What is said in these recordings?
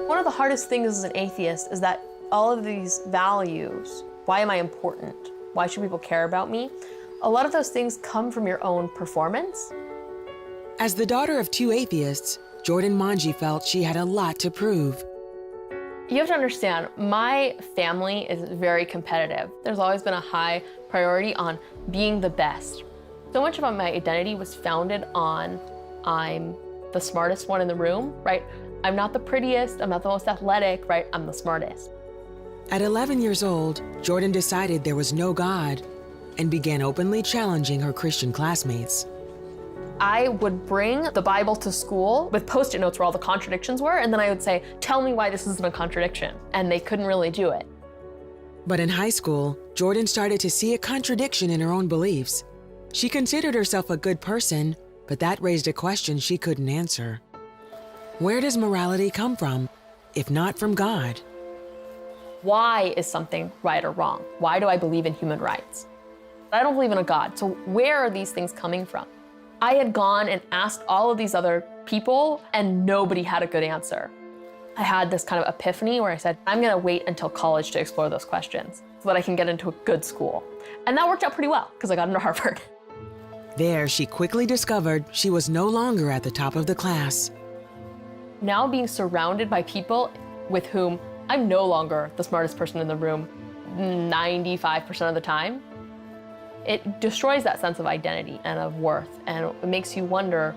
One of the hardest things as an atheist is that all of these values, why am I important? Why should people care about me? A lot of those things come from your own performance. As the daughter of two atheists, Jordan Manji felt she had a lot to prove. You have to understand, my family is very competitive. There's always been a high priority on being the best. So much of my identity was founded on I'm the smartest one in the room, right? I'm not the prettiest, I'm not the most athletic, right? I'm the smartest. At 11 years old, Jordan decided there was no God and began openly challenging her Christian classmates. I would bring the Bible to school with Post-it notes where all the contradictions were, and then I would say, tell me why this isn't a contradiction. And they couldn't really do it. But in high school, Jordan started to see a contradiction in her own beliefs. She considered herself a good person, but that raised a question she couldn't answer. Where does morality come from, if not from God? Why is something right or wrong? Why do I believe in human rights? I don't believe in a God, so where are these things coming from? I had gone and asked all of these other people, and nobody had a good answer. I had this kind of epiphany where I said, I'm gonna wait until college to explore those questions so that I can get into a good school. And that worked out pretty well, because I got into Harvard. There, she quickly discovered she was no longer at the top of the class. Now being surrounded by people with whom I'm no longer the smartest person in the room 95% of the time, it destroys that sense of identity and of worth, and it makes you wonder,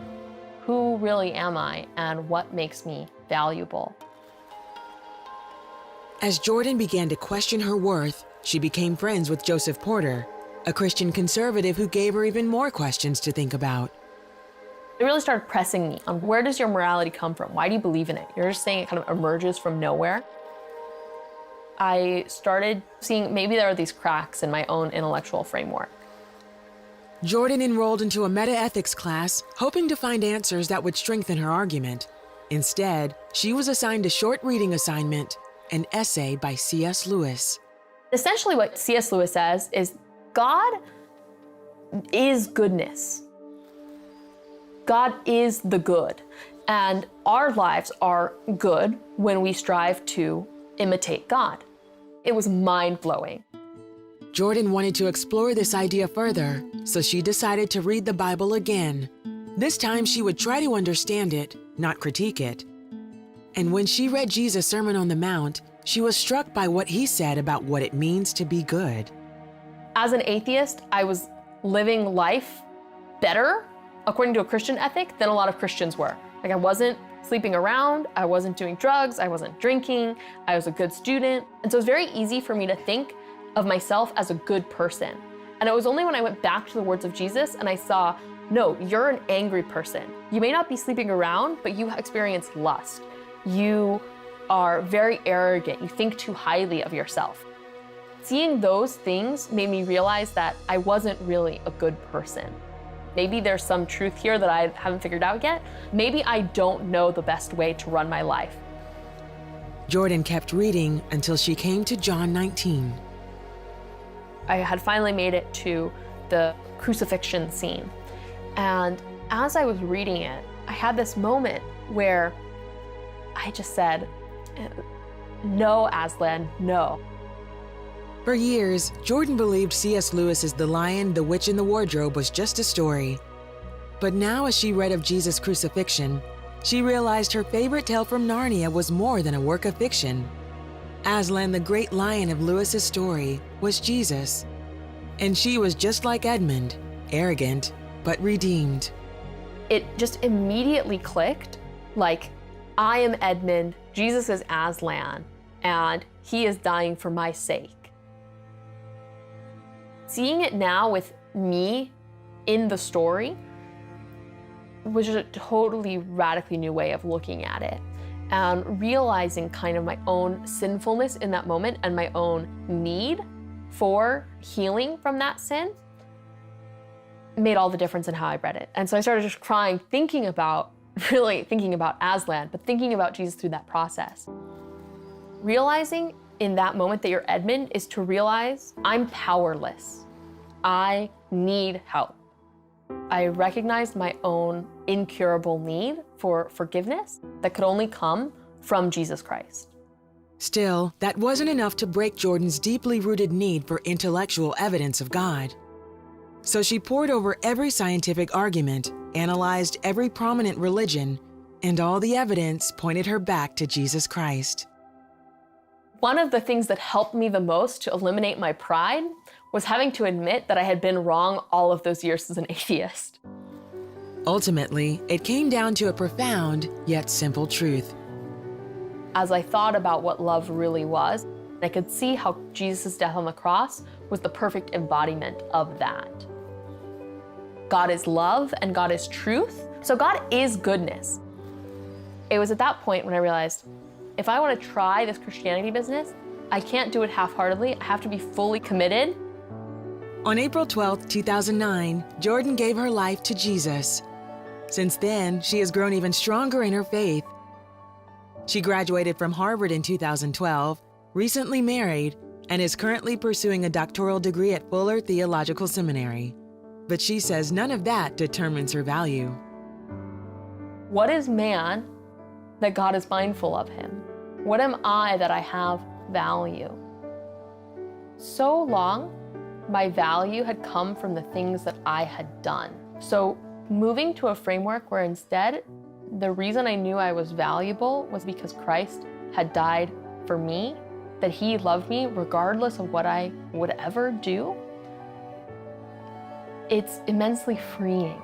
who really am I and what makes me valuable? As Jordan began to question her worth, she became friends with Joseph Porter, a Christian conservative who gave her even more questions to think about. It really started pressing me on, where does your morality come from? Why do you believe in it? You're just saying it kind of emerges from nowhere. I started seeing maybe there are these cracks in my own intellectual framework. Jordan enrolled into a meta-ethics class, hoping to find answers that would strengthen her argument. Instead, she was assigned a short reading assignment, an essay by C.S. Lewis. Essentially what C.S. Lewis says is, God is goodness. God is the good, and our lives are good when we strive to imitate God. It was mind-blowing. Jordan wanted to explore this idea further, so she decided to read the Bible again. This time she would try to understand it, not critique it. And when she read Jesus' Sermon on the Mount, she was struck by what he said about what it means to be good. As an atheist, I was living life better, according to a Christian ethic, than a lot of Christians were. Like, I wasn't sleeping around, I wasn't doing drugs, I wasn't drinking, I was a good student. And so it's very easy for me to think of myself as a good person. And it was only when I went back to the words of Jesus and I saw, no, you're an angry person. You may not be sleeping around, but you experience lust. You are very arrogant. You think too highly of yourself. Seeing those things made me realize that I wasn't really a good person. Maybe there's some truth here that I haven't figured out yet. Maybe I don't know the best way to run my life. Jordan kept reading until she came to John 19. I had finally made it to the crucifixion scene. And as I was reading it, I had this moment where I just said, no, Aslan, no. For years, Jordan believed C.S. Lewis's The Lion, the Witch, and the Wardrobe was just a story. But now as she read of Jesus' crucifixion, she realized her favorite tale from Narnia was more than a work of fiction. Aslan, the great lion of Lewis's story, was Jesus. And she was just like Edmund, arrogant, but redeemed. It just immediately clicked, like, I am Edmund, Jesus is Aslan, and he is dying for my sake. Seeing it now with me in the story was just a totally radically new way of looking at it, and realizing kind of my own sinfulness in that moment and my own need for healing from that sin made all the difference in how I read it. And so I started just crying, really thinking about Aslan, but thinking about Jesus through that process. Realizing in that moment that you're Edmund is to realize I'm powerless. I need help. I recognized my own incurable need for forgiveness that could only come from Jesus Christ. Still, that wasn't enough to break Jordan's deeply rooted need for intellectual evidence of God. So she pored over every scientific argument, analyzed every prominent religion, and all the evidence pointed her back to Jesus Christ. One of the things that helped me the most to eliminate my pride was having to admit that I had been wrong all of those years as an atheist. Ultimately, it came down to a profound yet simple truth. As I thought about what love really was, I could see how Jesus' death on the cross was the perfect embodiment of that. God is love and God is truth, so God is goodness. It was at that point when I realized, if I want to try this Christianity business, I can't do it half-heartedly. I have to be fully committed. On April 12, 2009, Jordan gave her life to Jesus. Since then, she has grown even stronger in her faith. She graduated from Harvard in 2012, recently married, and is currently pursuing a doctoral degree at Fuller Theological Seminary. But she says none of that determines her value. What is man that God is mindful of him? What am I that I have value? So long, my value had come from the things that I had done. So moving to a framework where instead, the reason I knew I was valuable was because Christ had died for me, that he loved me regardless of what I would ever do. It's immensely freeing.